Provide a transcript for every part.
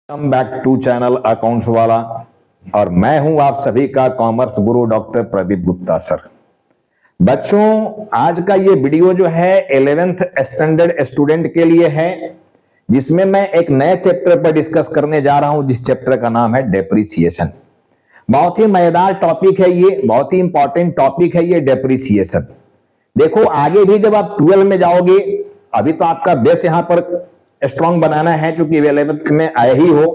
Welcome back to channel accounts वाला। और मैं हूं आप सभी का कॉमर्स गुरु डॉक्टर प्रदीप गुप्ता सर। बच्चों, आज का ये वीडियो जो है 11th स्टैंडर्ड स्टूडेंट के लिए है, जिसमें मैं एक नए चैप्टर पर डिस्कस करने जा रहा हूं, जिस चैप्टर का नाम है डेप्रिसिएशन। बहुत ही मजेदार टॉपिक है ये, बहुत ही इंपॉर्टेंट टॉपिक है ये डेप्रिसिएशन। देखो, आगे भी जब आप 12 में जाओगे, अभी तो आपका बेस यहां पर स्ट्रांग बनाना है, क्योंकि 11th में आए ही हो,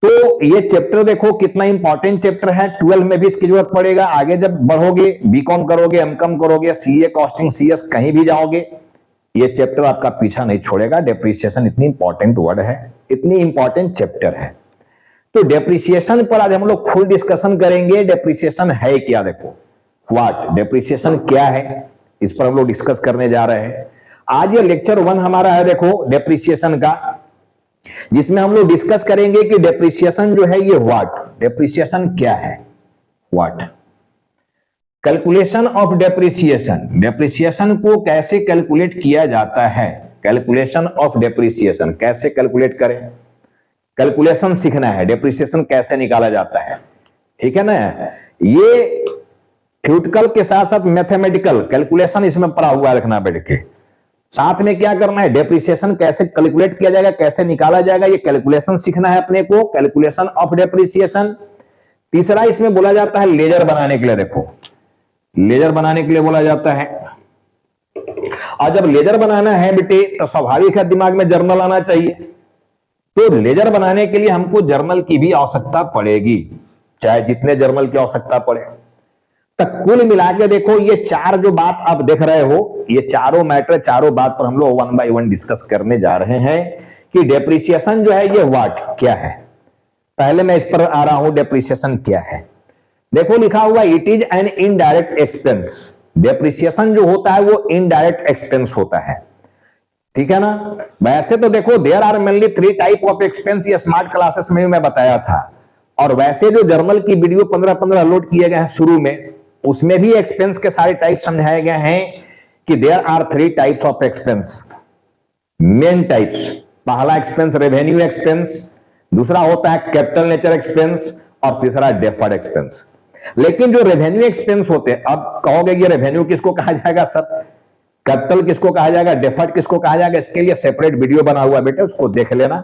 तो ये चैप्टर देखो कितना इंपॉर्टेंट चैप्टर है। 12 में भी इसकी जरूरत पड़ेगा। आगे जब बढ़ोगे, बीकॉम करोगे, एमकॉम करोगे, सीए, कॉस्टिंग, सीएस कहीं भी जाओगे, ये चैप्टर आपका पीछा नहीं छोड़ेगा। डेप्रिसिएशन इतनी इंपॉर्टेंट वर्ड है, इतनी इंपॉर्टेंट चैप्टर है। तो डेप्रिसिएशन पर आज हम लोग फुल डिस्कशन करेंगे। डेप्रिसिएशन है क्या, देखो व्हाट डेप्रिसिएशन क्या है, इस पर हम लोग डिस्कस करने जा रहे हैं। आज ये लेक्चर 1 हमारा है, देखो डेप्रिसिएशन का, जिसमें हम लोग डिस्कस करेंगे कि डेप्रिसिएशन जो है ये व्हाट, डेप्रिसिएशन क्या है, what, calculation of depreciation, depreciation को कैसे कैलकुलेट किया जाता है, कैलकुलेशन ऑफ डेप्रिसिएशन कैसे कैलकुलेट करें, कैलकुलेशन सीखना है, डेप्रिसिएशन कैसे निकाला जाता है, ठीक है ना। ये थ्योरेटिकल के साथ साथ मैथमेटिकल कैलकुलेशन इसमें पढ़ा हुआ रखना बैठ के। साथ में क्या करना है, डेप्रिसिएशन कैसे कैलकुलेट किया जाएगा, कैसे निकाला जाएगा, ये कैलकुलेशन सीखना है अपने को, कैलकुलेशन ऑफ डेप्रिसिएशन। तीसरा इसमें बोला जाता है लेजर बनाने के लिए, देखो लेजर बनाने के लिए बोला जाता है। और जब लेजर बनाना है बेटे, तो स्वाभाविक है दिमाग में जर्नल आना चाहिए। तो लेजर बनाने के लिए हमको जर्नल की भी आवश्यकता पड़ेगी, चाहे जितने जर्नल की आवश्यकता पड़े। तक कुल मिला के देखो, ये चार जो बात आप देख रहे हो, ये चारों मैटर, चारों बात पर हम लोग 1 बाय 1 डिस्कस करने जा रहे हैं कि डेप्रिसिएशन जो है ये व्हाट क्या है। पहले मैं इस पर आ रहा हूं, डेप्रिसिएशन क्या है। देखो लिखा हुआ it is an indirect expense. Depreciation जो होता है वो इनडायरेक्ट एक्सपेंस होता है, ठीक है ना। वैसे तो देखो there are mainly 3 type of expense, ये स्मार्ट क्लासेस में मैं बताया था। और वैसे जो जर्नल की वीडियो 15-15 लोड किए गए हैं शुरू में, उसमें भी एक्सपेंस के सारे टाइप समझाए गए हैं कि there are 3 types of expense, main types. पहला एक्सपेंस रेवेन्यू एक्सपेंस, दूसरा होता है कैपिटल नेचर एक्सपेंस, और तीसरा डेफर्ड एक्सपेंस। लेकिन जो रेवेन्यू एक्सपेंस होते हैं, अब कहोगे कि रेवेन्यू किसको कहा जाएगा सर, कैपिटल किसको कहा जाएगा, डेफर्ड किसको कहा जाएगा, इसके लिए सेपरेट वीडियो बना हुआ है बेटे, उसको देख लेना।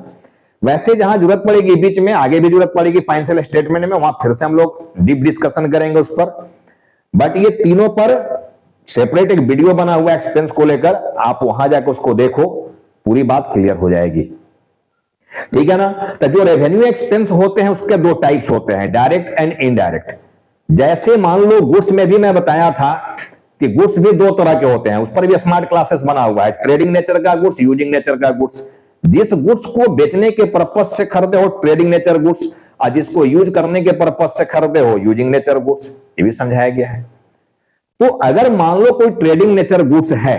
वैसे जहां जरूरत पड़ेगी बीच में, आगे भी जरूरत पड़ेगी फाइनेंशियल स्टेटमेंट में, वहां फिर से हम लोग डीप डिस्कशन करेंगे उस पर। बट ये तीनों पर सेपरेट एक वीडियो बना हुआ एक्सपेंस को लेकर, आप वहां जाकर उसको देखो, पूरी बात क्लियर हो जाएगी, ठीक है ना। तो जो रेवेन्यू एक्सपेंस होते हैं उसके 2 टाइप्स होते हैं, डायरेक्ट एंड इनडायरेक्ट। जैसे मान लो गुड्स में भी मैं बताया था कि गुड्स भी 2 तरह के होते हैं, उस पर भी स्मार्ट क्लासेस बना हुआ है, ट्रेडिंग नेचर का गुड्स, यूजिंग नेचर का गुड्स। जिस गुड्स को बेचने के पर्पज से खरीदे हो ट्रेडिंग नेचर गुड्स, और जिसको यूज करने के पर्पज से खरीदे हो यूजिंग नेचर गुड्स, ये भी समझाया गया है। तो अगर मान लो कोई ट्रेडिंग नेचर गुड्स है,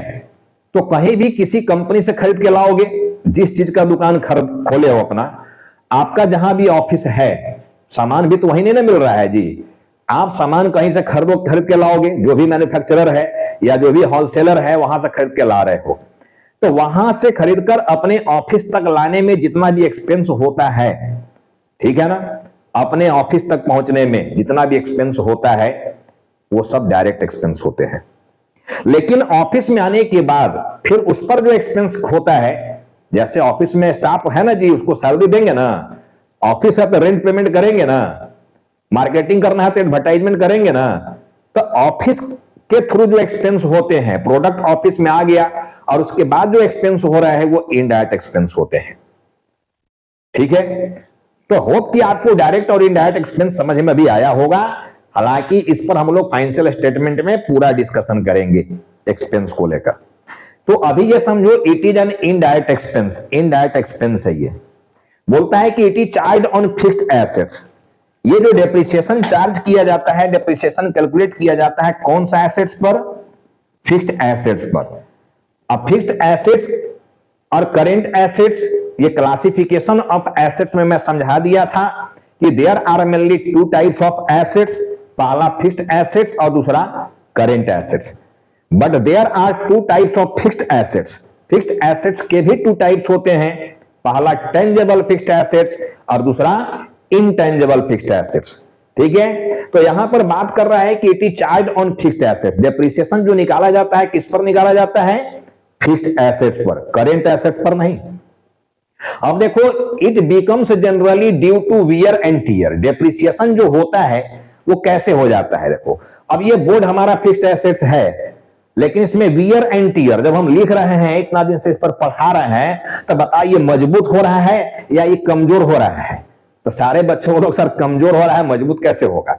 तो कहीं भी किसी कंपनी से खरीद के लाओगे, जिस चीज का दुकान खोले हो अपना, आपका जहां भी ऑफिस है, सामान भी तो वहीं नहीं ना मिल रहा है जी। आप सामान कहीं से खरीद के लाओगे, जो भी मैन्युफैक्चरर है या जो भी होलसेलर है वहां से खरीद के ला रहे हो, तो वहां से खरीदकर अपने ऑफिस तक लाने में जितना भी एक्सपेंस होता है, ठीक है ना, अपने ऑफिस तक पहुंचने में जितना भी एक्सपेंस होता है, वो सब डायरेक्ट एक्सपेंस होते हैं। लेकिन ऑफिस में आने के बाद फिर उस पर जो एक्सपेंस होता है, जैसे ऑफिस में स्टाफ है ना जी, उसको सैलरी देंगे ना, ऑफिस है तो रेंट पेमेंट करेंगे ना, मार्केटिंग करना है तो एडवर्टाइजमेंट करेंगे ना। तो ऑफिस के थ्रू जो एक्सपेंस होते हैं, प्रोडक्ट ऑफिस में आ गया और उसके बाद जो एक्सपेंस हो रहा है वो इनडायरेक्ट एक्सपेंस होते हैं, ठीक है। तो होप कि आपको डायरेक्ट और इनडायरेक्ट एक्सपेंस समझ में भी आया होगा। हालांकि इस पर हम लोग फाइनेंशियल स्टेटमेंट में पूरा डिस्कशन करेंगे एक्सपेंस को लेकर। तो अभी ये समझो it is an indirect expense, indirect expense है। ये बोलता है कि it is charge on fixed assets. ये जो डेप्रिसिएशन चार्ज किया जाता है, डेप्रिसिएशन कैलकुलेट किया जाता है कौन सा एसेट्स पर, फिक्स्ड एसेट्स पर। अब फिक्स्ड एसेट्स और करेंट एसेट्स, ये क्लासिफिकेशन ऑफ एसेट्स में मैं समझा दिया था कि there are mainly 2 types of assets, पहला फिक्स्ड एसेट्स और दूसरा current assets. But there are 2 types of fixed assets. Fixed assets के भी 2 टाइप्स होते हैं, पहला टेंजेबल फिक्स्ड एसेट्स और दूसरा इनटेंजेबल फिक्स्ड एसेट्स। ठीक है, तो यहां पर बात कर रहा है कि it is charge on fixed assets. Depreciation जो निकाला जाता है किस पर निकाला जाता है? फिक्स्ड एसेट्स पर, करेंट एसेट्स पर नहीं। अब देखो, it becomes generally due to wear and tear. Depreciation जो होता है वो कैसे हो जाता है? देखो, अब ये बोर्ड हमारा फिक्स्ड एसेट्स है, लेकिन इसमें वियर एंड टियर जब हम लिख रहे हैं, इतना दिन से इस पर पढ़ा रहे हैं, तो बताइए मजबूत हो रहा है या ये कमजोर हो रहा है? तो सारे बच्चों को लोग सर कमजोर हो रहा है, मजबूत कैसे होगा?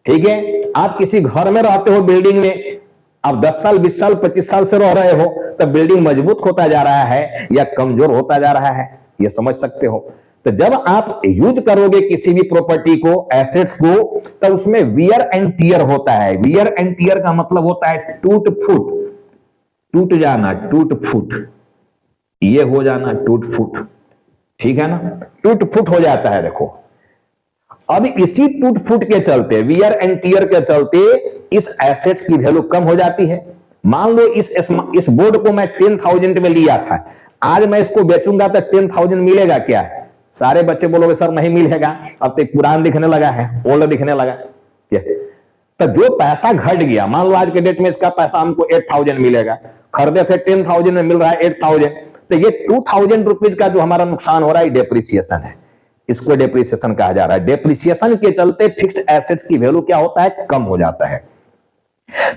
ठीक है, आप किसी घर में रहते हो, बिल्डिंग में आप 10 साल 20 साल 25 साल से रह रहे हो, तो बिल्डिंग मजबूत होता जा रहा है या कमजोर होता जा रहा है, ये समझ सकते हो। तो जब आप यूज करोगे किसी भी प्रॉपर्टी को, एसेट्स को, तब उसमें वियर एंड टियर होता है। वियर एंड टियर का मतलब होता है टूट फूट, टूट जाना, टूट फूट, ये हो जाना टूट फूट। ठीक है ना, टूट फूट हो जाता है। देखो, अब इसी टूट फूट के चलते, वियर एंड टियर के चलते इस एसेट्स की वैल्यू कम हो जाती है। मान लो इस बोर्ड को मैं 10,000 में लिया था, आज मैं इसको बेचूंगा तो 10,000 मिलेगा क्या? सारे बच्चे बोलोगे सर नहीं मिलेगा, अब तो पुरान दिखने लगा है, ओल्ड दिखने लगा। तो जो पैसा घट गया, मान लो आज के डेट में इसका पैसा हमको 8,000 मिलेगा, खरीदे थे 10,000 में, मिल रहा है 8,000, तो ये 2,000 रुपीज का जो हमारा नुकसान हो रहा है डेप्रिसिएशन है। इसको डेप्रिसिएशन कहा जा रहा है। डेप्रिसिएशन के चलते फिक्स्ड एसेट्स की वैल्यू क्या होता है? कम हो जाता है।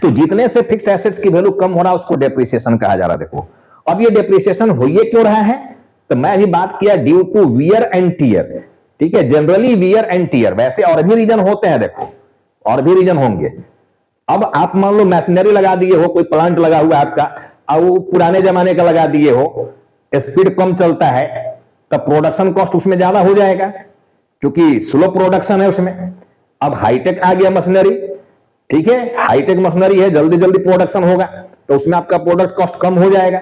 तो जितने से फिक्स्ड एसेट्स की वैल्यू कम हो रहा है उसको डेप्रिसिएशन कहा जा रहा है। देखो, अब ये डेप्रिसिएशन हो ये क्यों रहा है? तो मैं अभी बात किया due to wear and tear. ठीक है, जनरली वियर एंड टियर, वैसे और भी रीजन होते हैं। देखो, और भी रीजन होंगे। अब आप मान लो मशीनरी लगा दिए हो, कोई प्लांट लगा हुआ है आपका, अब वो पुराने जमाने का लगा दिए हो, स्पीड कम चलता है, तब प्रोडक्शन कॉस्ट उसमें ज्यादा हो जाएगा क्योंकि स्लो प्रोडक्शन है उसमें। अब हाईटेक आ गया मशीनरी, ठीक है, हाईटेक मशीनरी है, जल्दी जल्दी प्रोडक्शन होगा, तो उसमें आपका प्रोडक्ट कॉस्ट कम हो जाएगा,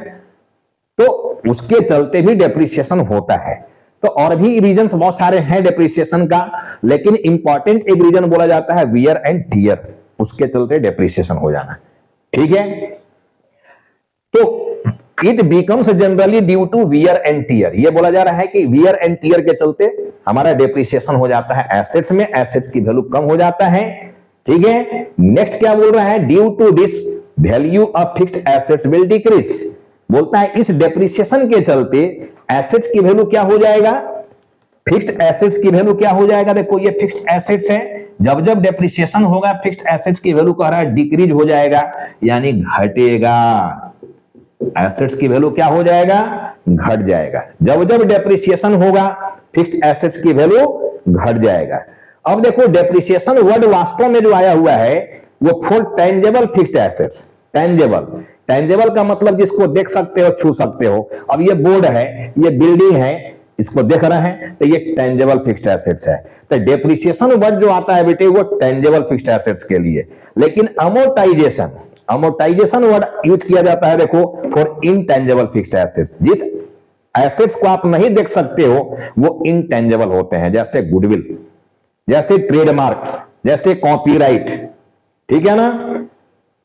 तो उसके चलते भी डेप्रिसिएशन होता है। तो और भी रीजन बहुत सारे हैं डेप्रिसिएशन का, लेकिन इंपॉर्टेंट एक रीजन बोला जाता है वियर एंड टियर, उसके चलते डेप्रिसिएशन हो जाना। ठीक है, तो it becomes generally due to wear and tear. ये बोला जा रहा है कि वियर एंड टियर के चलते हमारा डेप्रिसिएशन हो जाता है एसेट्स में, एसेट्स की वैल्यू कम हो जाता है। ठीक है, नेक्स्ट क्या बोल रहा है? Due to this value of fixed assets will decrease. बोलता है इस डेप्रिसिएशन के चलते एसेट्स की वैल्यू क्या हो जाएगा? फिक्स्ड एसेट्स की वैल्यू क्या हो जाएगा? देखो, ये फिक्स्ड एसेट्स है, जब जब डेप्रिसिएशन होगा फिक्स्ड एसेट्स की वैल्यू कह रहा है डिक्रीज हो जाएगा, यानी घटेगा। एसेट्स की वैल्यू क्या हो जाएगा? घट जाएगा। जब जब डेप्रिसिएशन होगा फिक्स्ड एसेट्स की वैल्यू घट जाएगा। अब देखो, डेप्रिसिएशन वर्ड वास्तव में जो आया हुआ है वो for tangible fixed assets. Tangible, tangible का मतलब जिसको देख सकते हो, छू सकते हो। अब ये बोर्ड है, ये बिल्डिंग है, इसको देख रहे हैं, तो ये टेंजेबल फिक्स्ड एसेट्स है। तो डेप्रिसिएशन वर्ड जो आता है बेटे वो टेंजेबल फिक्स्ड एसेट्स के लिए। लेकिन अमोर्टाइजेशन, अमोर्टाइजेशन वर्ड यूज किया जाता है देखो फॉर इनटेंजेबल फिक्स्ड एसेट्स। जिस एसेट्स को आप नहीं देख सकते हो वो इनटेंजेबल होते हैं, जैसे गुडविल, जैसे ट्रेडमार्क, जैसे कॉपीराइट। ठीक है ना,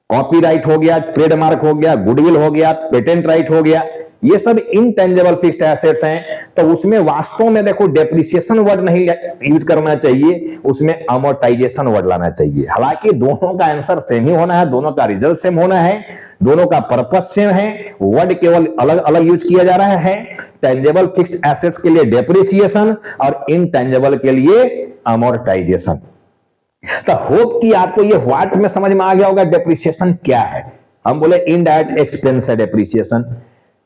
कॉपीराइट हो गया, ट्रेडमार्क हो गया, गुडविल हो गया, पेटेंट राइट हो गया, ये सब इनटेंजेबल फिक्स्ड एसेट्स हैं। तो उसमें वास्तव में देखो डेप्रिसिएशन वर्ड नहीं यूज करना चाहिए, उसमें अमोर्टाइजेशन वर्ड लाना चाहिए। हालांकि दोनों का आंसर सेम ही होना है, दोनों का रिजल्ट सेम होना है, दोनों का पर्पस सेम है, वर्ड केवल अलग अलग यूज किया जा रहा है। टेंजेबल फिक्स्ड एसेट्स के लिए डेप्रिसिएशन और इनटेंजेबल के लिए अमोर्टाइजेशन। तो होप कि आपको ये व्हाट में समझ में आ गया होगा डेप्रिसिएशन क्या है। हम बोले इनडायरेक्ट एक्सपेंस है डेप्रिसिएशन।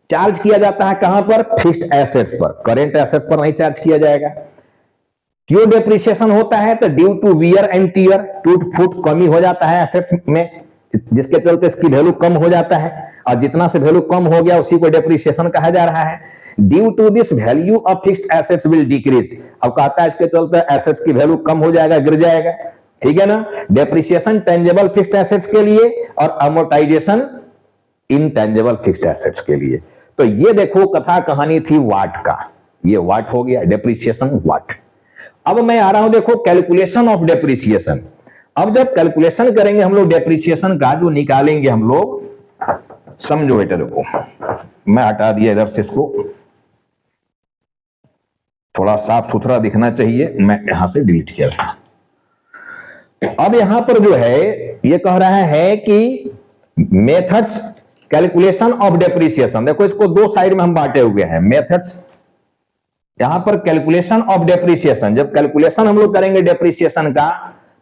चार्ज किया जाता है कहां पर? फिक्स्ड एसेट्स पर, करेंट एसेट्स पर नहीं चार्ज किया जाएगा। क्यों डेप्रिसिएशन होता है? तो due to wear and tear, टूट फूट कमी हो जाता है एसेट्स में, जिसके चलते इसकी वैल्यू कम हो जाता है, और जितना से वैल्यू कम हो गया उसी को डेप्रिसिएशन कहा जा रहा है। Due to this value of fixed assets will decrease. अब कहता है इसके चलते एसेट्स की वैल्यू कम हो जाएगा, गिर जाएगा। ठीक है ना, डेप्रिसिएशन टेंजेबल फिक्स्ड एसेट्स के लिए और अमोर्टाइजेशन इनटेंजेबल फिक्स्ड एसेट्स के लिए। तो ये देखो कथा कहानी थी वाट का, ये वाट हो गया, डेप्रिसिएशन वाट। अब मैं आ रहा हूं देखो कैलकुलेशन ऑफ डेप्रिसिएशन। अब जब कैलकुलेशन करेंगे हम लोग डेप्रिसिएशन का, जो निकालेंगे हम लोग, समझो बेटा देखो, मैं हटा दिया इधर से इसको। थोड़ा साफ सुथरा दिखना चाहिए, मैं यहां से डिलीट किया था। अब यहां पर जो है ये कह रहा है कि मेथड्स कैलकुलेशन ऑफ डेप्रिसिएशन, देखो इसको दो साइड में हम बांटे हुए हैं, मेथड्स यहां पर कैलकुलेशन ऑफ डेप्रिसिएशन, जब कैलकुलेशन हम लोग करेंगे डेप्रिसिएशन का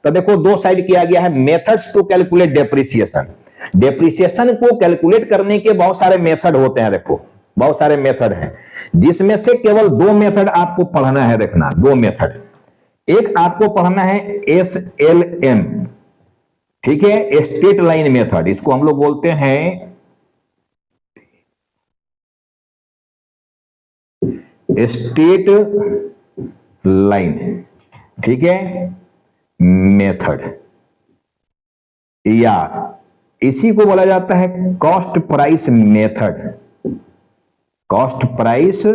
तो देखो दो साइड किया गया है, methods to calculate depreciation. Depreciation को कैलकुलेट करने के बहुत सारे मेथड होते हैं, देखो बहुत सारे मेथड हैं, जिसमें से केवल दो मेथड आपको पढ़ना है, देखना दो मेथड। एक आपको पढ़ना है SLM, ठीक है, स्ट्रेट लाइन मेथड, इसको हम लोग बोलते हैं स्ट्रेट लाइन, ठीक है, मेथड, या इसी को बोला जाता है cost price method, cost price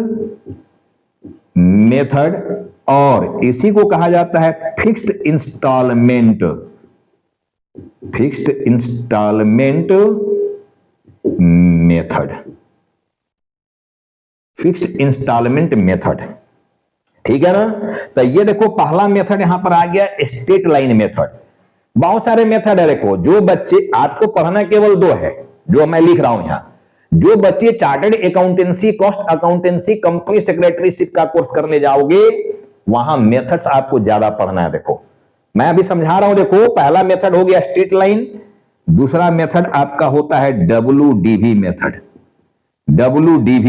method, और इसी को कहा जाता है fixed instalment, fixed instalment method, fixed instalment method, ठीक है ना। तो ये देखो पहला मेथड यहां पर आ गया स्ट्रेट लाइन मेथड। बहुत सारे मेथड है, देखो जो बच्चे, आपको पढ़ना केवल दो है जो मैं लिख रहा हूं यहां, जो बच्चे chartered accountancy, cost accountancy, company secretaryship का कोर्स करने जाओगे वहां मेथड्स आपको ज्यादा पढ़ना है। देखो मैं अभी समझा रहा हूं, देखो पहला मेथड हो गया स्ट्रेट लाइन, दूसरा मेथड आपका होता है WDV मेथड। WDV,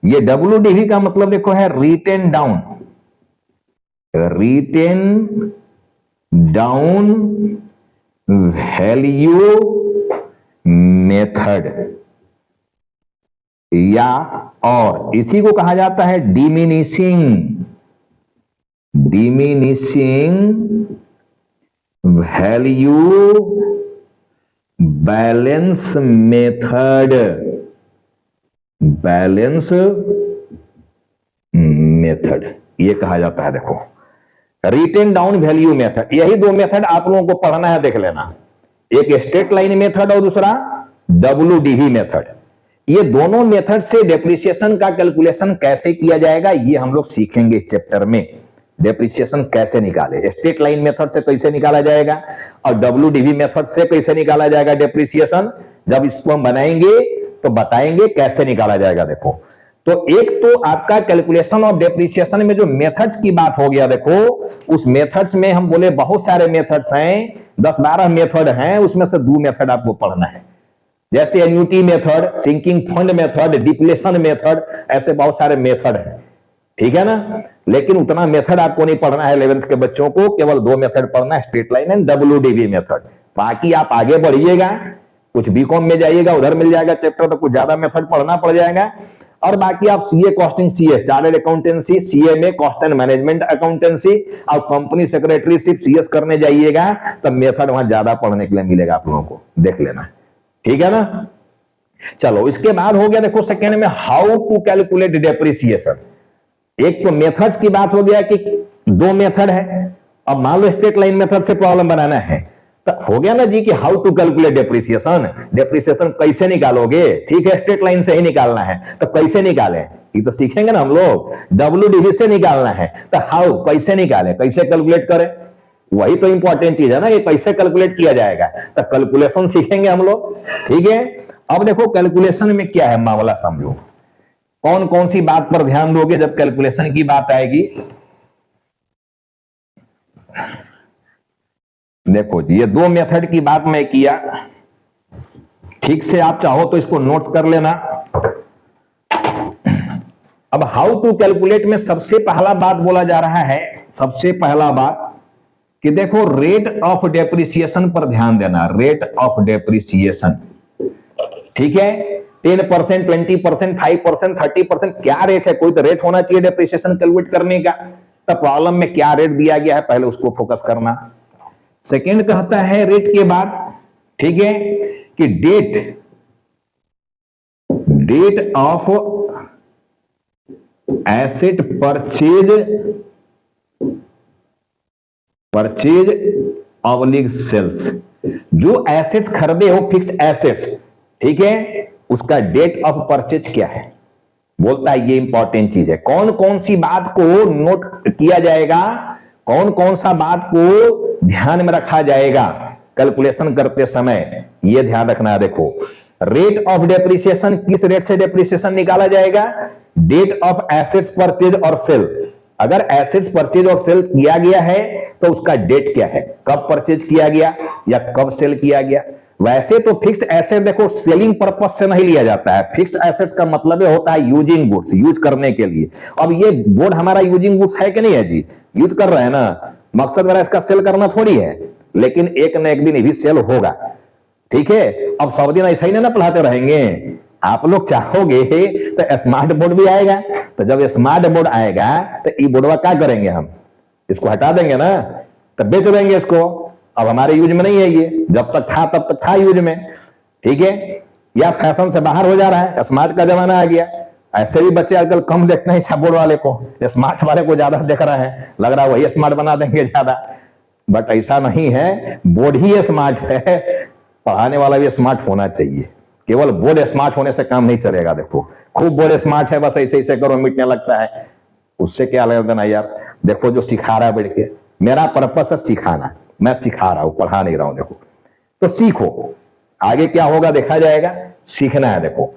ये WDV का मतलब देखो है written down, written down value method, या और इसी को कहा जाता है diminishing, diminishing value balance method, balance method ये कहा जाता है। देखो रिटेन डाउन वैल्यू मेथड, यही दो मेथड आप लोगों को पढ़ना है, देख लेना, एक स्ट्रेट लाइन मेथड और दूसरा WDV मेथड। ये दोनों मेथड से डेप्रिसिएशन का कैलकुलेशन कैसे किया जाएगा ये हम लोग सीखेंगे इस चैप्टर में। डेप्रिसिएशन कैसे निकाले, स्ट्रेट लाइन मेथड से कैसे निकाला जाएगा और WDV मेथड से कैसे निकाला जाएगा डेप्रिसिएशन, जब इसको हम बनाएंगे तो बताएंगे कैसे निकाला जाएगा। देखो तो एक तो आपका कैलकुलेशन ऑफ डेप्रिसिएशन में जो मेथड्स की बात हो गया, देखो उस मेथड्स में हम बोले बहुत सारे मेथड्स हैं, 10-12 मेथड हैं, उसमें से दो मेथड आपको पढ़ना है, जैसे annuity method, sinking fund method, depletion method, ऐसे बहुत सारे मेथड हैं, ठीक है ना। लेकिन उतना मेथड आपको नहीं पढ़ना है 11th के बच्चों को, केवल दो मेथड पढ़ना है, straight line and WDV method. बाकी आप आगे बढ़िएगा, कुछ बीकॉम में जाइएगा उधर मिल जाएगा चैप्टर, तो कुछ ज्यादा मेथड पढ़ना पड़ जाएगा। और बाकी आप CA costing, CS chartered accountancy, CMA cost and management accountancy और कंपनी सेक्रेटरीशिप CS करने जाइएगा, तब मेथड वहां ज्यादा पढ़ने के लिए मिलेगा आप लोगों को, देख लेना, ठीक है ना। चलो इसके बाद हो गया देखो सेकेंड में हाउ टू कैलकुलेट डेप्रिसिएशन। एक तो मेथड्स की बात हो गया कि दो मेथड है, अब मान लो स्ट्रेट लाइन मेथड से प्रॉब्लम बनाना है तो हो गया ना जी कि how to calculate depreciation, depreciation कैसे निकालोगे, ठीक है स्ट्रेट लाइन से ही निकालना है तो कैसे निकाले ये तो सीखेंगे ना हम लोग। WDV से निकालना है तो हाउ, कैसे निकाले, कैसे कैलकुलेट करें, वही तो इंपॉर्टेंट चीज है ना, ये कैसे कैलकुलेट किया जाएगा, तो कैलकुलेशन सीखेंगे हम लोग, ठीक है। अब देखो कैलकुलेशन में क्या है मामला समझो, कौन कौन सी बात पर ध्यान दोगे जब कैलकुलेशन की बात आएगी। देखो ये दो मेथड की बात मैं किया, ठीक से आप चाहो तो इसको नोट्स कर लेना। अब हाउ टू कैलकुलेट में सबसे पहला बात बोला जा रहा है, सबसे पहला बात कि देखो रेट ऑफ डेप्रिसिएशन पर ध्यान देना, रेट ऑफ डेप्रिसिएशन, ठीक है। 10%, 20%, 5%, 30% क्या रेट है, कोई तो रेट होना चाहिए डेप्रिसिएशन कैलकुलेट करने का, तो प्रॉब्लम में क्या रेट दिया गया है पहले उसको फोकस करना। सेकेंड कहता है रेट के बाद, ठीक है, कि date of asset purchase oblique sales, जो एसेट्स खरीदे हो फिक्स्ड एसेट्स, ठीक है, उसका डेट ऑफ परचेज क्या है, बोलता है ये इंपॉर्टेंट चीज है। कौन कौन सी बात को नोट किया जाएगा, कौन कौन सा बात को ध्यान में रखा जाएगा कैलकुलेशन करते समय, ये ध्यान रखना है। देखो रेट ऑफ डेप्रिसिएशन, किस रेट से डेप्रिसिएशन निकाला जाएगा? डेट ऑफ एसेट्स परचेज और सेल। अगर एसेट्स परचेज और सेल किया गया है तो उसका डेट क्या है, कब परचेज किया गया या कब सेल किया गया। वैसे तो फिक्स्ड एसेट देखो सेलिंग पर्पस से नहीं लिया जाता है, फिक्स्ड एसेट्स का मतलब होता है यूजिंग गुड्स, यूज करने के लिए। अब ये बोर्ड हमारा यूजिंग गुड्स है कि नहीं है जी? यूज कर रहे हैं ना, मकसद मेरा इसका सेल करना थोड़ी है, लेकिन एक न एक दिन ये भी सेल होगा, ठीक है। अब सब दिन ऐसा ही ना पढ़ाते रहेंगे, आप लोग चाहोगे तो स्मार्ट बोर्ड भी आएगा। तो जब स्मार्ट बोर्ड आएगा तो ई बोर्डवा क्या करेंगे, हम इसको हटा देंगे ना, तो बेच देंगे इसको। अब हमारे यूज में नहीं है ये, जब तक था तब तक था यूज में, ठीक है। या फैशन से बाहर हो जा रहा है, स्मार्ट का जमाना आ गया। ऐसे भी बच्चे आजकल कम देखते हैं इस बोर्ड वाले को, स्मार्ट वाले को ज्यादा देख रहे हैं, लग रहा है वही स्मार्ट बना देंगे ज्यादा, बट ऐसा नहीं है। बोर्ड ही स्मार्ट है, पढ़ाने वाला भी स्मार्ट होना चाहिए। केवल बोर्ड स्मार्ट होने से काम नहीं चलेगा। देखो खूब बोर्ड स्मार्ट है, बस ऐसे ऐसे करो मिटने लगता है, उससे क्या लेना देना यार। देखो जो सिखा रहा है बैठ के, मेरा पर्पस है सिखाना, मैं सिखा रहा हूं, पढ़ा नहीं रहा हूं। देखो तो सीखो, आगे क्या होगा देखा जाएगा, सीखना है। देखो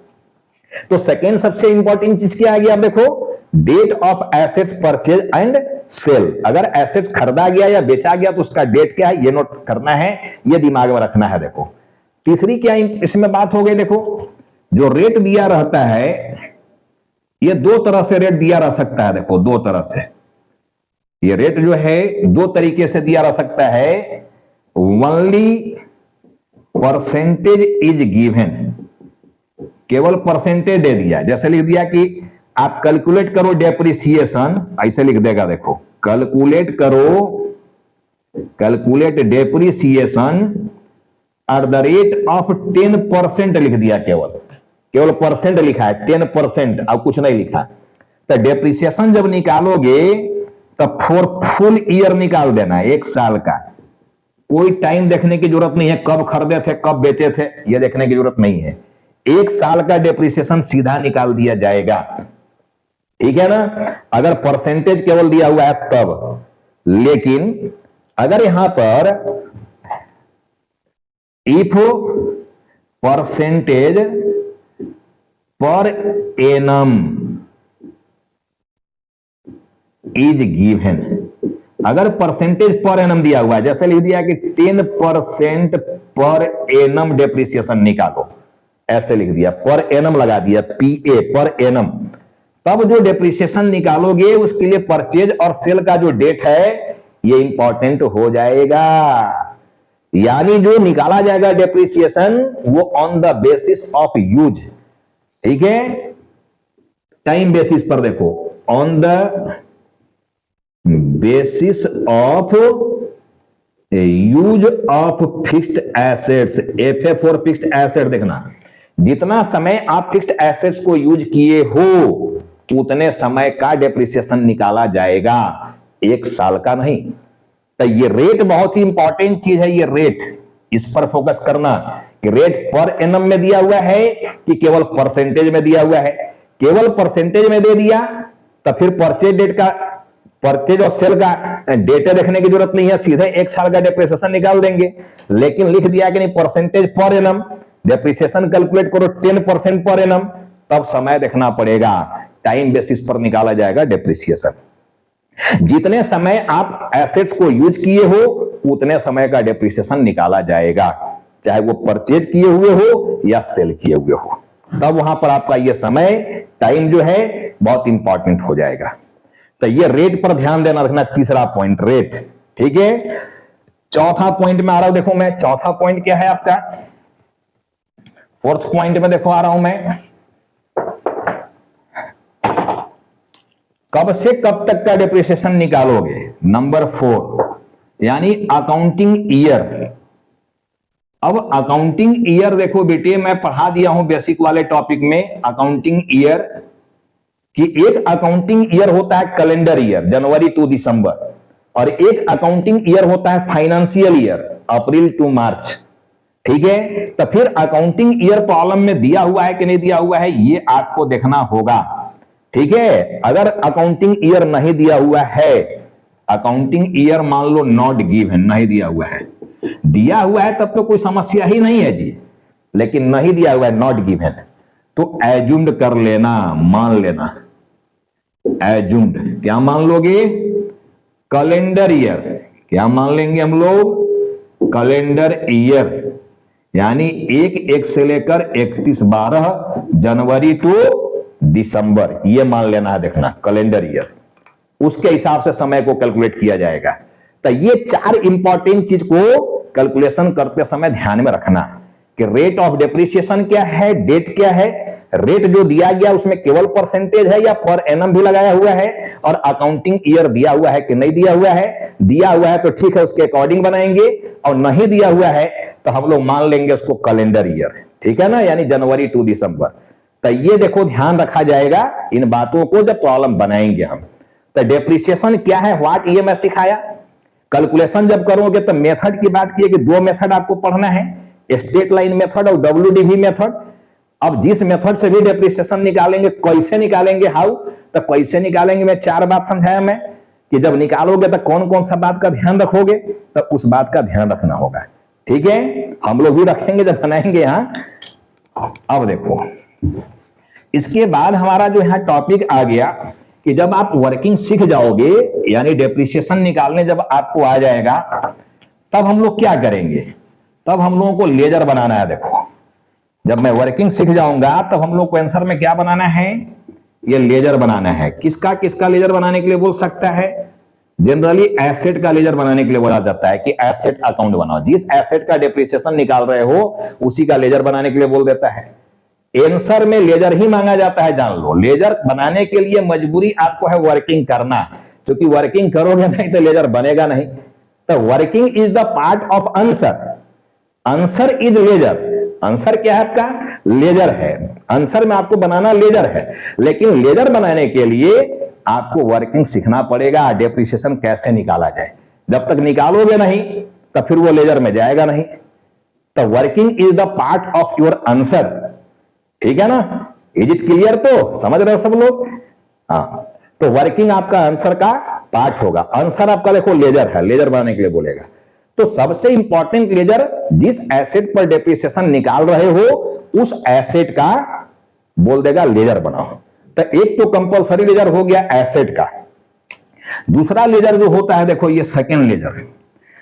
तो सेकेंड सबसे इंपॉर्टेंट चीज क्या आ गया, आप देखो date of assets purchase and sale. अगर एसेट्स खरीदा गया या बेचा गया तो उसका डेट क्या है, ये नोट करना है, ये दिमाग में रखना है। देखो तीसरी क्या इसमें बात हो गई, देखो जो रेट दिया रहता है, ये दो तरह से रेट दिया रह सकता है। देखो दो तरह से ये रेट जो है दो तरीके से दिया रह सकता है। ओनली परसेंटेज इज गिवन, केवल परसेंटेज दे दिया, जैसे लिख दिया कि आप कैलकुलेट करो डेप्रिसिएशन, ऐसे लिख देगा। देखो कैलकुलेट करो, calculate depreciation at the rate of 10% लिख दिया, केवल परसेंट लिखा है 10%, अब कुछ नहीं लिखा। तो डेप्रिसिएशन जब निकालोगे तब फॉर फुल ईयर निकाल देना, एक साल का। कोई टाइम देखने की जरूरत नहीं है, कब खरीदे थे कब बेचे थे, यह देखने की जरूरत नहीं है। एक साल का डेप्रिसिएशन सीधा निकाल दिया जाएगा, ठीक है ना, अगर परसेंटेज केवल दिया हुआ है तब। लेकिन अगर यहां पर if percentage per annum is given, अगर परसेंटेज पर एनम दिया हुआ है, जैसे लिख दिया कि 10% पर एनम डेप्रिसिएशन निकालो, ऐसे लिख दिया, पर एनम लगा दिया, पीए पर एनम, तब जो डेप्रिसिएशन निकालोगे उसके लिए परचेज और सेल का जो डेट है ये इंपॉर्टेंट हो जाएगा। यानी जो निकाला जाएगा डेप्रिसिएशन वो on the basis of use, ठीक है, टाइम बेसिस पर। देखो on the basis of use of fixed assets, F for fixed asset. देखना जितना समय आप फिक्स्ड एसेट्स को यूज किए हो उतने समय का डेप्रिसिएशन निकाला जाएगा, एक साल का नहीं। तो ये रेट बहुत ही इंपॉर्टेंट चीज है, ये रेट, इस पर फोकस करना कि रेट पर एनम में दिया हुआ है कि केवल परसेंटेज में दिया हुआ है। केवल परसेंटेज में दे दिया तो फिर परचेज डेट का, परचेज और सेल का डेटा देखने की जरूरत नहीं है, सीधे एक साल का डेप्रिसिएशन निकाल देंगे। लेकिन लिख दिया कि नहीं percentage per annum, depreciation calculate करो 10% पर एनम, तब समय देखना पड़ेगा, टाइम बेसिस पर निकाला जाएगा डेप्रिसिएशन। जितने समय आप एसेट्स को यूज किए हो उतने समय का डेप्रिसिएशन निकाला जाएगा, चाहे वो परचेज किए हुए हो या सेल किए हुए हो। तब वहां पर आपका ये समय, टाइम जो है बहुत इंपॉर्टेंट हो जाएगा। तो ये रेट पर ध्यान देना रखना, तीसरा पॉइंट रेट, ठीक है। चौथा पॉइंट में आ रहा हूं, देखो मैं चौथा पॉइंट क्या है आपका, फोर्थ पॉइंट में देखो आ रहा हूं मैं, कब से कब तक का डेप्रिसिएशन निकालोगे। नंबर 4 यानी अकाउंटिंग ईयर। अब अकाउंटिंग ईयर देखो बेटे, मैं पढ़ा दिया हूं बेसिक वाले टॉपिक में अकाउंटिंग ईयर कि एक अकाउंटिंग ईयर होता है कैलेंडर ईयर, जनवरी टू दिसंबर, और एक अकाउंटिंग ईयर होता है फाइनेंशियल ईयर, अप्रैल टू मार्च, ठीक है। तो फिर अकाउंटिंग ईयर प्रॉब्लम में दिया हुआ है कि नहीं दिया हुआ है ये आपको देखना होगा। ठीक है। अगर अकाउंटिंग ईयर नहीं दिया हुआ है, अकाउंटिंग ईयर मान लो नॉट गिवन, नहीं दिया हुआ है, दिया हुआ है तब तो कोई समस्या ही नहीं है जी, लेकिन नहीं दिया हुआ है, नॉट गिवन, तो एज्यूम्ड कर लेना, मान लेना, एज्यूम्ड क्या मान लोगे, कैलेंडर ईयर, क्या मान लेंगे हम लोग, कैलेंडर ईयर, यानी 1 से लेकर 31/12 जनवरी टू दिसंबर, ये मान लेना है, देखना कैलेंडर ईयर, उसके हिसाब से समय को कैलकुलेट किया जाएगा। तो ये 4 इंपॉर्टेंट चीज को कैलकुलेशन करते समय ध्यान में रखना कि रेट ऑफ डेप्रिसिएशन क्या है, डेट क्या है, रेट जो दिया गया उसमें केवल परसेंटेज है या पर एनम भी लगाया हुआ है, और अकाउंटिंग ईयर दिया हुआ है कि नहीं दिया हुआ है, दिया हुआ है तो ठीक है उसके अकॉर्डिंग बनाएंगे, और नहीं दिया हुआ है तो हम लोग मान लेंगे उसको कैलेंडर ईयर, ठीक है ना, यानी जनवरी टू दिसंबर। तो ये देखो ध्यान रखा जाएगा इन बातों को जब प्रॉब्लम बनाएंगे हम। तो डेप्रिसिएशन क्या है, व्हाट, ये मैं सिखाया। कैलकुलेशन जब करोगे तो मेथड की बात की कि 2 मेथड आपको पढ़ना है, स्ट्रेट लाइन मेथड और WDV मेथड। अब जिस मेथड से भी डेप्रिसिएशन निकालेंगे, कैसे निकालेंगे, हाउ, तो कैसे निकालेंगे मैं 4 बात समझाया मैं, कि जब निकालोगे तो कौन कौन सा बात का ध्यान रखोगे, तो उस बात का ध्यान रखना होगा, ठीक है, हम लोग भी रखेंगे जब बनाएंगे यहां। अब देखो इसके बाद हमारा जो यहां टॉपिक आ गया कि जब आप वर्किंग सीख जाओगे, यानी डेप्रिसिएशन निकालने जब आपको आ जाएगा, तब हम लोग क्या करेंगे, तब हम लोगों को लेजर बनाना है। देखो जब मैं वर्किंग सीख जाऊंगा तब हम लोग को आंसर में क्या बनाना है, ये लेजर बनाना है। किसका किसका लेजर बनाने के लिए बोल सकता है, जनरली एसेट का लेजर बनाने के लिए बोला जाता है कि एसेट अकाउंट बनाओ, जिस एसेट का डेप्रिसिएशन निकाल रहे हो उसी का लेजर बनाने के लिए बोल देता है। आंसर में लेजर ही मांगा जाता है, जान लो। लेजर बनाने के लिए मजबूरी आपको है वर्किंग करना, क्योंकि वर्किंग करोगे नहीं तो लेजर बनेगा नहीं। तो working is the part of answer, answer is ledger. Answer क्या है आपका, लेजर है। आंसर में आपको बनाना लेजर है, लेकिन लेजर बनाने के लिए आपको वर्किंग सीखना पड़ेगा, डेप्रिसिएशन कैसे निकाला जाए। जब तक निकालोगे नहीं तो फिर वो लेजर में जाएगा नहीं। तो working is the part of your answer, ठीक है ना, इज इट क्लियर, तो समझ रहे हो सब लोग। हाँ, तो वर्किंग आपका आंसर का पार्ट होगा। आंसर आपका देखो लेजर है, लेजर बनाने के लिए बोलेगा। तो सबसे इंपॉर्टेंट लेजर, जिस एसेट पर डेप्रिसिएशन निकाल रहे हो उस एसेट का बोल देगा लेजर बनाओ। तो एक तो कंपलसरी लेजर हो गया एसेट का। दूसरा लेजर जो होता है देखो, ये सेकंड लेजर।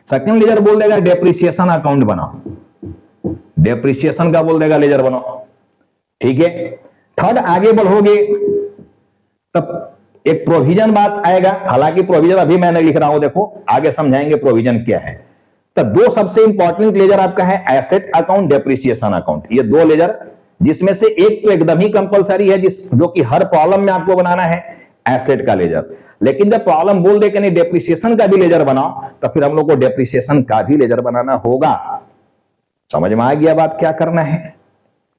सेकंड लेजर बोल देगा डेप्रिसिएशन अकाउंट बनाओ, डेप्रिसिएशन का बोल देगा लेजर बनाओ, ठीक है। थर्ड आगे बढ़ोगे तब एक प्रोविजन बात आएगा, हालांकि प्रोविजन अभी मैं नहीं लिख रहा हूं, देखो आगे समझाएंगे प्रोविजन क्या है। तो 2 सबसे इंपॉर्टेंट लेजर आपका है एसेट अकाउंट, डेप्रिसिएशन अकाउंट। ये 2 लेजर, जिसमें से एक तो एकदम ही कंपलसरी है, जो कि हर प्रॉब्लम में आपको बनाना है, एसेट का लेजर। लेकिन जब प्रॉब्लम बोल दे कि नहीं डेप्रिसिएशन का भी लेजर बनाओ, तो फिर हम लोग को डेप्रिसिएशन का भी लेजर बनाना होगा। समझ में आ गया बात क्या करना है,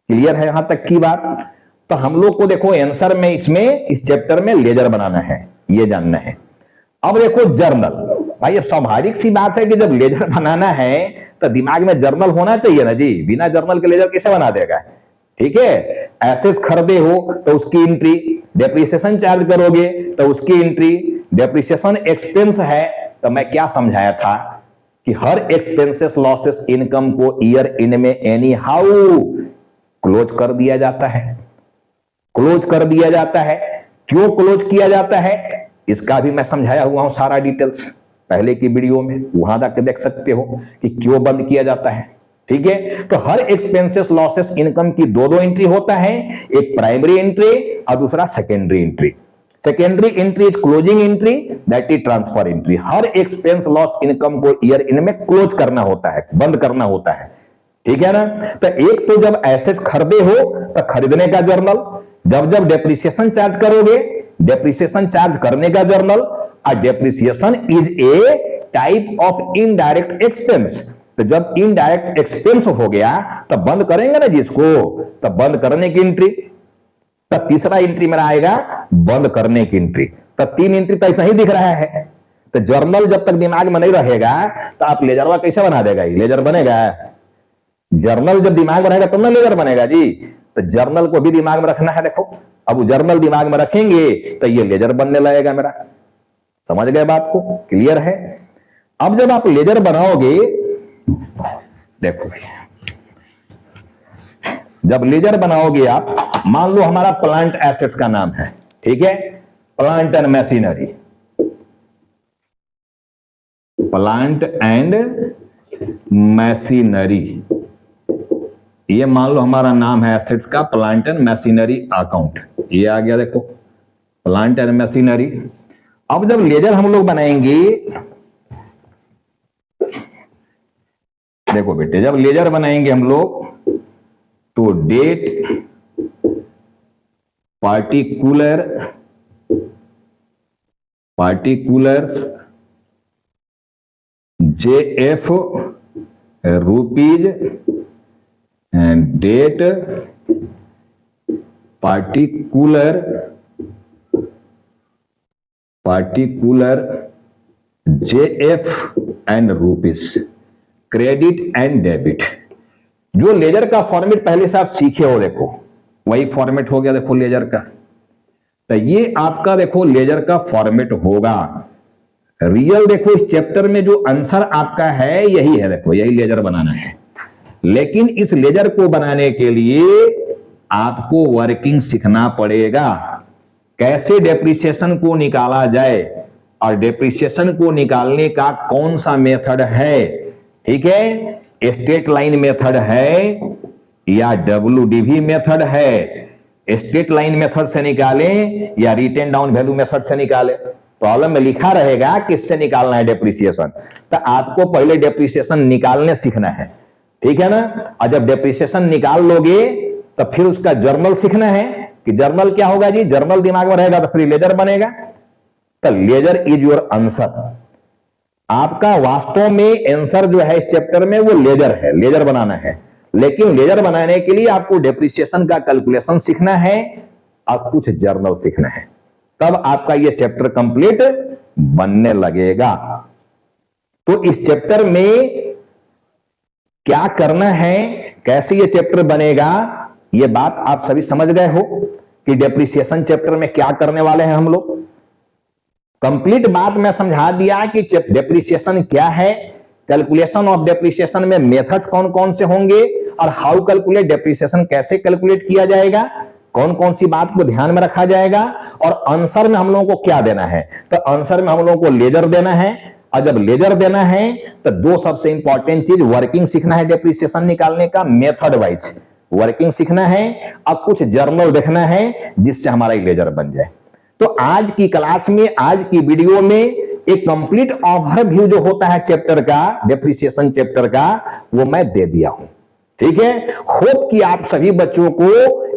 क्लियर है यहां तक की बात। तो हम लोग को देखो आंसर में इसमें इस चैप्टर में लेजर बनाना है, ये जानना है। अब देखो जर्नल, भाई अब स्वाभाविक सी बात है कि जब लेजर बनाना है तो दिमाग में जर्नल होना चाहिए ना जी, बिना जर्नल के लेजर कैसे बना देगा, ठीक है। एसेट्स खरीदे हो तो उसकी एंट्री, डेप्रिसिएशन चार्ज करोगे तो उसकी एंट्री, डेप्रिसिएशन एक्सपेंस है तो मैं क्या समझाया था कि हर एक्सपेंसेस लॉसेस इनकम को ईयर इन में एनी हाउ क्लोज कर दिया जाता है, क्लोज कर दिया जाता है। क्यों क्लोज किया जाता है इसका भी मैं समझाया हुआ हूं सारा डिटेल्स पहले की वीडियो में, वहां जाकर देख सकते हो कि क्यों बंद किया जाता है, ठीक है। तो हर एक्सपेंसेस लॉसेस इनकम की 2 एंट्री होता है, एक प्राइमरी एंट्री और दूसरा secondary entry. Secondary entry is closing entry, that is transfer entry. Her expense loss income को ईयर इन में क्लोज करना होता है, बंद करना होता है, ठीक है ना। तो एक तो जब एसेट्स खरीदे हो तो खरीदने का जर्नल, जब जब डेप्रिसिएशन चार्ज करोगे डेप्रिसिएशन चार्ज करने का जर्नल। और depreciation is a type of indirect expense. तो जब इनडायरेक्ट एक्सपेंस हो गया तब बंद करेंगे ना जिसको, तब बंद करने की एंट्री। तब तीसरा एंट्री मेरा आएगा बंद करने की एंट्री। तब 3 एंट्री तो ऐसा ही दिख रहा है। तो जर्नल जब तक दिमाग में नहीं रहेगा तो आप लेजरवा कैसे बना देगा, लेजर बनेगा। जर्नल जब दिमाग में रहेगा तब ना लेजर बनेगा जी। तो जर्नल को भी दिमाग में रखना है। देखो अब वो जर्नल दिमाग में रखेंगे तो ये लेजर बनने लगेगा मेरा। समझ गए बात को? क्लियर है? अब जब आप लेजर बनाओगे, देखो जब लेजर बनाओगे आप, मान लो हमारा प्लांट एसेट्स का नाम है, ठीक है, plant and machinery, plant and machinery, ये मान लो हमारा नाम है एसेट्स का, प्लांट एंड मशीनरी अकाउंट, ये आ गया देखो, प्लांट एंड मशीनरी। अब जब लेजर हम लोग बनाएंगे, देखो बेटे, जब लेजर बनाएंगे हम लोग तो date, particulars, JF rupees and date, particular JF and rupees, credit and debit. जो लेजर का फॉर्मेट पहले से आप सीखे हो, देखो वही फॉर्मेट हो गया, देखो लेजर का। तो ये आपका देखो लेजर का फॉर्मेट होगा। रियल देखो इस चैप्टर में जो आंसर आपका है यही है, देखो यही लेजर बनाना है। लेकिन इस लेजर को बनाने के लिए आपको वर्किंग सीखना पड़ेगा, कैसे डेप्रिसिएशन को निकाला जाए और डेप्रिसिएशन को निकालने का कौन सा मेथड है, ठीक है, स्ट्रेट लाइन मेथड है या WDV मेथड है, स्ट्रेट लाइन मेथड से निकालें या रिटेन डाउन वैल्यू मेथड से निकालें। प्रॉब्लम में लिखा रहेगा किससे निकालना है डेप्रिसिएशन, तो आपको पहले डेप्रिसिएशन निकालने सीखना है, ठीक है ना। और जब डेप्रिसिएशन निकाल लोगे तो फिर उसका जर्नल सीखना है कि जर्नल क्या होगा जी, जर्नल दिमाग में रहेगा तो फिर लेजर बनेगा। तो लेजर इज योर आंसर। आपका वास्तव में आंसर जो है इस चैप्टर में वो लेजर है, लेजर बनाना है। लेकिन लेजर बनाने के लिए आपको डेप्रिसिएशन का कैलकुलेशन सीखना है और कुछ जर्नल सीखना है, तब आपका ये चैप्टर कंप्लीट बनने लगेगा। तो इस चैप्टर में क्या करना है, कैसे ये चैप्टर बनेगा, ये बात आप सभी समझ गए हो कि डेप्रिसिएशन चैप्टर में क्या करने वाले हैं हम लोग। कंप्लीट बात मैं समझा दिया कि डेप्रिसिएशन क्या है, कैलकुलेशन ऑफ डेप्रिसिएशन में मेथड्स कौन कौन से होंगे और हाउ कैलकुलेट डेप्रिसिएशन, कैसे कैलकुलेट किया जाएगा, कौन कौन सी बात को ध्यान में रखा जाएगा, और आंसर में हम लोगों को क्या देना है। तो आंसर में हम लोगों को लेजर देना है, और जब लेजर देना है तो दो सबसे इंपॉर्टेंट चीज, वर्किंग सीखना है डेप्रिसिएशन निकालने का मेथड वाइज वर्किंग सीखना है, और कुछ जर्नल देखना है जिससे हमारा लेजर बन जाए। तो आज की क्लास में, आज की वीडियो में एक कंप्लीट ओवरव्यू जो होता है चैप्टर का, डेप्रिसिएशन चैप्टर का, वो मैं दे दिया हूं, ठीक है। होप कि आप सभी बच्चों को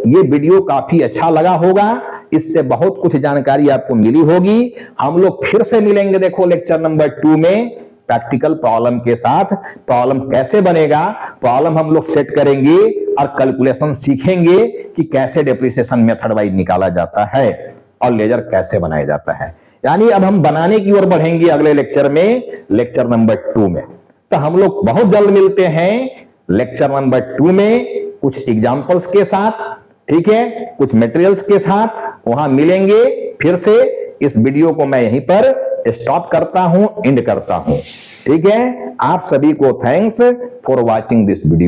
ये वीडियो काफी अच्छा लगा होगा, इससे बहुत कुछ जानकारी आपको मिली होगी। हम लोग फिर से मिलेंगे, देखो लेक्चर नंबर 2 में प्रैक्टिकल प्रॉब्लम के साथ। प्रॉब्लम कैसे बनेगा, प्रॉब्लम हम लोग सेट करेंगे और कैलकुलेशन सीखेंगे कि कैसे डेप्रिसिएशन मेथड वाइज निकाला जाता है और लेजर कैसे बनाया जाता है। यानी अब हम बनाने की ओर बढ़ेंगे अगले लेक्चर में, लेक्चर नंबर 2 में। तो हम लोग बहुत जल्द मिलते हैं लेक्चर नंबर 2 में, कुछ एग्जांपल्स के साथ, ठीक है, कुछ मटेरियल्स के साथ वहां मिलेंगे फिर से। इस वीडियो को मैं यहीं पर स्टॉप करता हूं, एंड करता हूं, ठीक है। आप सभी को thanks for watching this video.